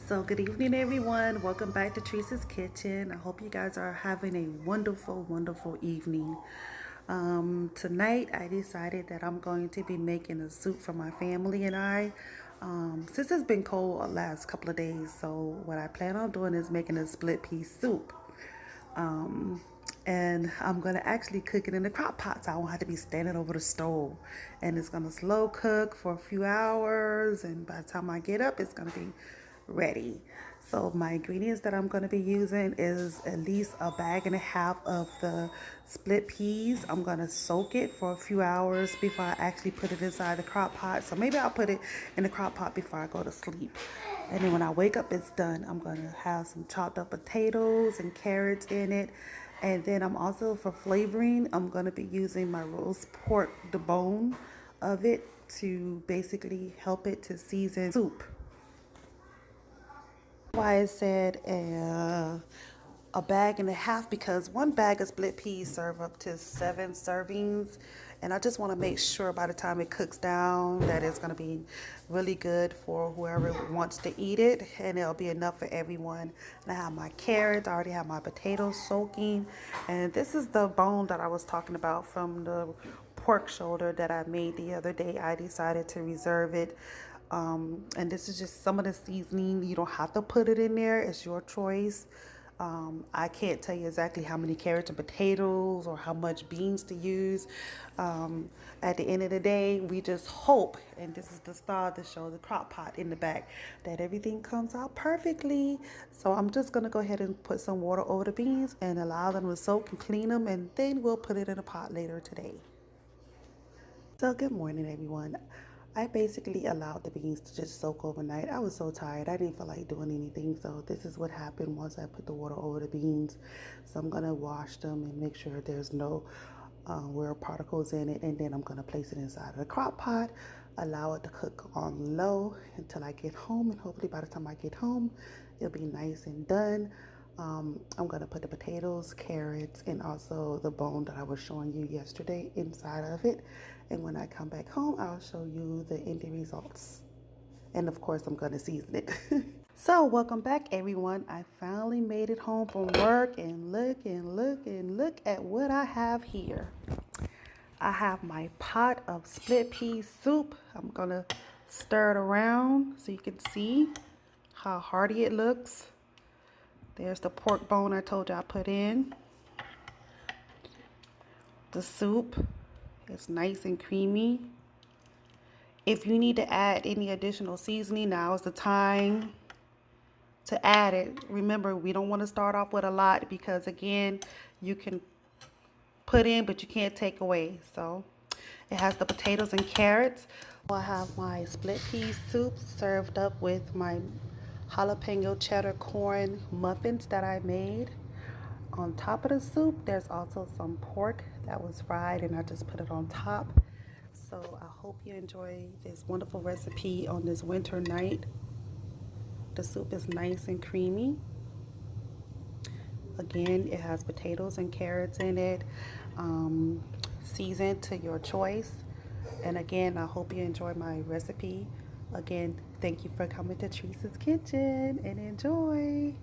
So, good evening, everyone. Welcome back to Teresa's Kitchen. I hope you guys are having a wonderful, wonderful evening. Tonight, I decided that I'm going to be making a soup for my family and I. Since it's been cold the last couple of days, so what I plan on doing is making a split pea soup. Um, and I'm gonna actually cook it in the crock pot so I won't have to be standing over the stove. And it's gonna slow cook for a few hours, and by the time I get up, it's gonna be ready. So my ingredients that I'm gonna be using is at least a bag and a half of the split peas. I'm gonna soak it for a few hours before I actually put it inside the crock pot. So maybe I'll put it in the crock pot before I go to sleep. And then when I wake up, it's done. I'm going to have some chopped up potatoes and carrots in it. And then I'm also, for flavoring, I'm going to be using my roast pork, the bone of it, to basically help it to season soup. Why I said a bag and a half, because one bag of split peas serve up to 7 servings, and I just want to make sure by the time it cooks down that it's going to be really good for whoever wants to eat it, and it'll be enough for everyone. And I have my carrots, I already have my potatoes soaking, and this is the bone that I was talking about from the pork shoulder that I made the other day. I decided to reserve it. And this is just some of the seasoning. You don't have to put it in there, it's your choice. I can't tell you exactly how many carrots and potatoes or how much beans to use. At the end of the day, we just hope, and this is the star of the show, the crock pot in the back, that everything comes out perfectly. So I'm just going to go ahead and put some water over the beans and allow them to soak and clean them, and then we'll put it in a pot later today. So good morning, everyone. I basically allowed the beans to just soak overnight. I was so tired. I didn't feel like doing anything. So this is what happened once I put the water over the beans. So I'm going to wash them and make sure there's no wear particles in it. And then I'm going to place it inside of the crock pot, allow it to cook on low until I get home. And hopefully by the time I get home, it'll be nice and done. I'm going to put the potatoes, carrots, and also the bone that I was showing you yesterday inside of it. And when I come back home, I'll show you the ending results. And of course, I'm going to season it. So, welcome back, everyone. I finally made it home from work, and look at what I have here. I have my pot of split pea soup. I'm going to stir it around so you can see how hearty it looks. There's the pork bone I told you I put in. The soup is nice and creamy. If you need to add any additional seasoning, now is the time to add it. Remember, we don't want to start off with a lot because, again, you can put in, but you can't take away. So it has the potatoes and carrots. I have my split pea soup served up with my jalapeno cheddar corn muffins that I made. On top of the soup, there's also some pork that was fried, and I just put it on top. So I hope you enjoy this wonderful recipe on this winter night. The soup is nice and creamy. Again, it has potatoes and carrots in it, seasoned to your choice. And again, I hope you enjoy my recipe. Again, thank you for coming to Teresa's Kitchen, and enjoy.